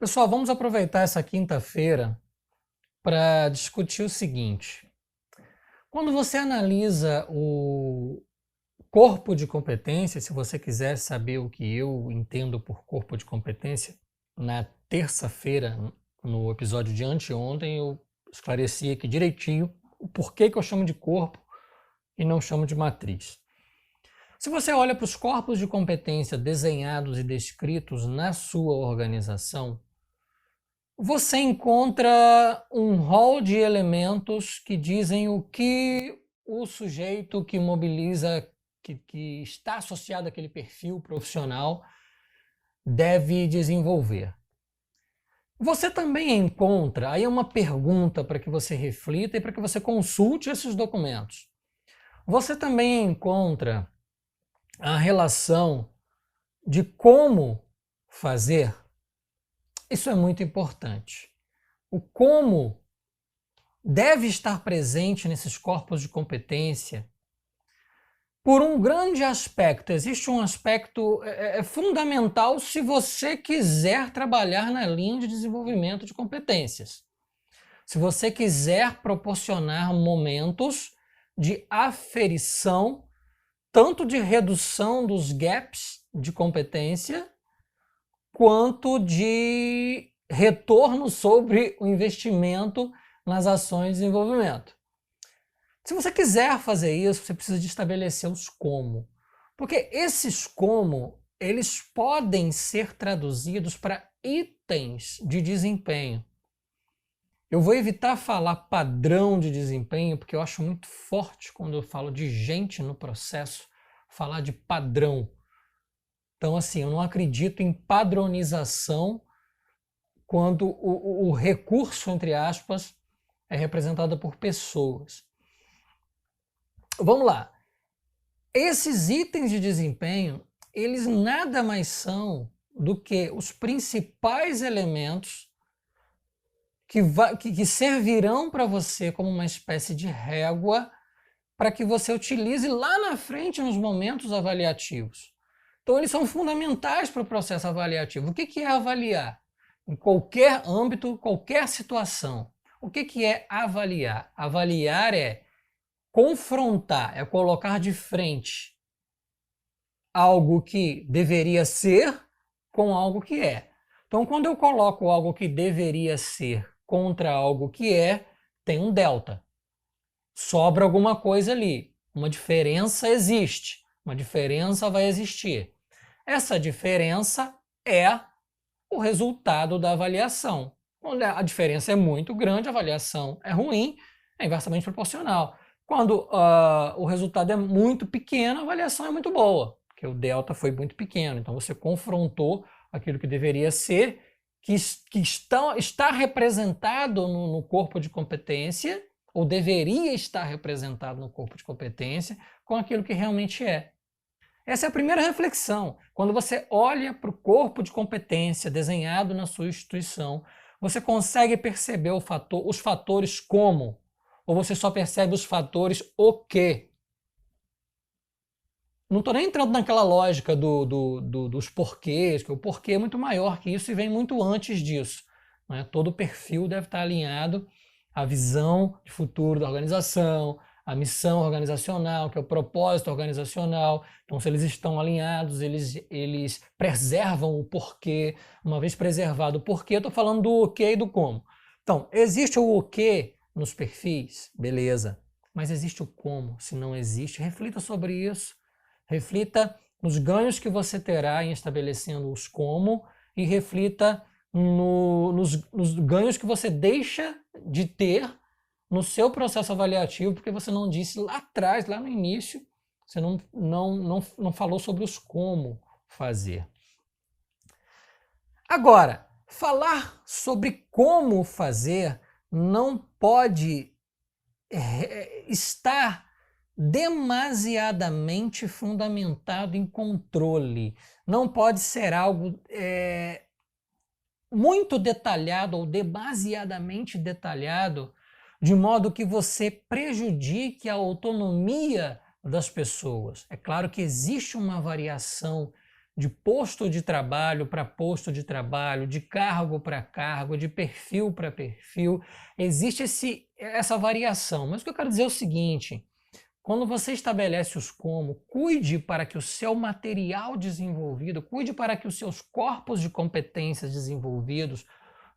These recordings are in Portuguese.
Pessoal, vamos aproveitar essa quinta-feira para discutir o seguinte. Quando você analisa o corpo de competência, se você quiser saber o que eu entendo por corpo de competência, na terça-feira, no episódio de anteontem, eu esclareci aqui direitinho o porquê que eu chamo de corpo e não chamo de matriz. Se você olha para os corpos de competência desenhados e descritos na sua organização, você encontra um rol de elementos que dizem o que o sujeito que mobiliza, que está associado àquele perfil profissional, deve desenvolver. Você também encontra, aí é uma pergunta para que você reflita e para que você consulte esses documentos. Você também encontra a relação de como fazer. Isso é muito importante. O como deve estar presente nesses corpos de competência por um grande aspecto. Existe um aspecto fundamental se você quiser trabalhar na linha de desenvolvimento de competências. Se você quiser proporcionar momentos de aferição, tanto de redução dos gaps de competência, quanto de retorno sobre o investimento nas ações de desenvolvimento. Se você quiser fazer isso, você precisa de estabelecer os como. Porque esses como, eles podem ser traduzidos para itens de desempenho. Eu vou evitar falar padrão de desempenho, porque eu acho muito forte quando eu falo de gente no processo, falar de padrão. Então, assim, eu não acredito em padronização quando o recurso, entre aspas, é representado por pessoas. Vamos lá. Esses itens de desempenho, eles nada mais são do que os principais elementos que servirão para você como uma espécie de régua para que você utilize lá na frente nos momentos avaliativos. Então, eles são fundamentais para o processo avaliativo. O que é avaliar? Em qualquer âmbito, qualquer situação. O que é avaliar? Avaliar é confrontar, é colocar de frente algo que deveria ser com algo que é. Então, quando eu coloco algo que deveria ser contra algo que é, tem um delta. Sobra alguma coisa ali. Uma diferença existe. Uma diferença vai existir. Essa diferença é o resultado da avaliação. Quando a diferença é muito grande, a avaliação é ruim, é inversamente proporcional. Quando o resultado é muito pequeno, a avaliação é muito boa, porque o delta foi muito pequeno. Então você confrontou aquilo que deveria ser, que está representado no corpo de competência, ou deveria estar representado no corpo de competência, com aquilo que realmente é. Essa é a primeira reflexão. Quando você olha para o corpo de competência desenhado na sua instituição, você consegue perceber os fatores como? Ou você só percebe os fatores o quê? Não estou nem entrando naquela lógica dos porquês, que o porquê é muito maior que isso e vem muito antes disso. Né? Todo o perfil deve estar alinhado à visão de futuro da organização, a missão organizacional, que é o propósito organizacional. Então, se eles estão alinhados, eles preservam o porquê. Uma vez preservado o porquê, eu estou falando do o quê e do como. Então, existe o o quê nos perfis? Beleza. Mas existe o como? Se não existe, reflita sobre isso. Reflita nos ganhos que você terá em estabelecendo os como e reflita nos ganhos que você deixa de ter no seu processo avaliativo, porque você não disse lá atrás, lá no início, você não falou sobre os como fazer. Agora, falar sobre como fazer não pode estar demasiadamente fundamentado em controle. Não pode ser algo muito detalhado ou demasiadamente detalhado, de modo que você prejudique a autonomia das pessoas. É claro que existe uma variação de posto de trabalho para posto de trabalho, de cargo para cargo, de perfil para perfil. Existe essa variação. Mas o que eu quero dizer é o seguinte: quando você estabelece os como, cuide para que o seu material desenvolvido, cuide para que os seus corpos de competências desenvolvidos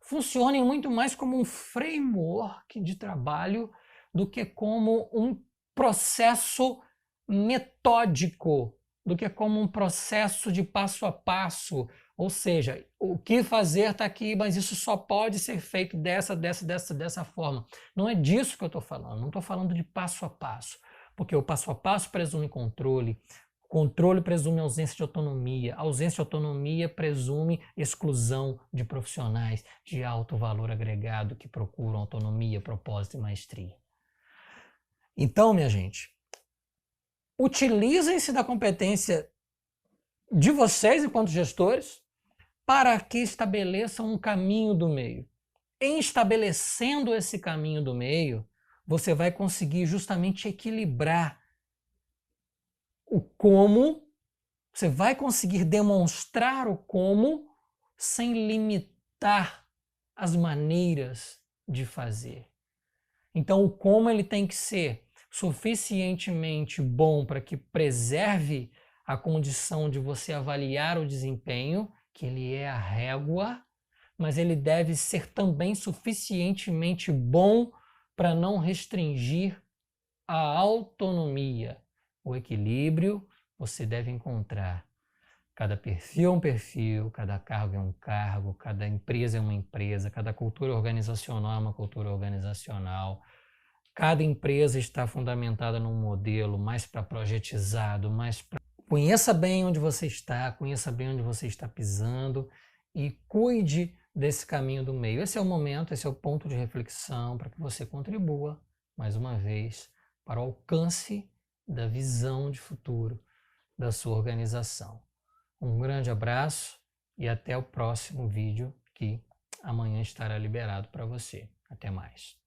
funcionem muito mais como um framework de trabalho do que como um processo metódico, do que como um processo de passo a passo. Ou seja, o que fazer está aqui, mas isso só pode ser feito dessa forma. Não é disso que eu estou falando, não estou falando de passo a passo, porque o passo a passo presume controle, controle presume ausência de autonomia, ausência de autonomia presume exclusão de profissionais de alto valor agregado que procuram autonomia, propósito e maestria. Então, minha gente, utilizem-se da competência de vocês enquanto gestores para que estabeleçam um caminho do meio. Em estabelecendo esse caminho do meio, você vai conseguir justamente equilibrar o como, você vai conseguir demonstrar o como sem limitar as maneiras de fazer. Então, o como ele tem que ser suficientemente bom para que preserve a condição de você avaliar o desempenho, que ele é a régua, mas ele deve ser também suficientemente bom para não restringir a autonomia. O equilíbrio você deve encontrar. Cada perfil é um perfil, cada cargo é um cargo, cada empresa é uma empresa, cada cultura organizacional é uma cultura organizacional. Cada empresa está fundamentada num modelo mais para projetizado, mais para... Conheça bem onde você está, conheça bem onde você está pisando e cuide desse caminho do meio. Esse é o momento, esse é o ponto de reflexão para que você contribua, mais uma vez, para o alcance da visão de futuro da sua organização. Um grande abraço e até o próximo vídeo que amanhã estará liberado para você. Até mais.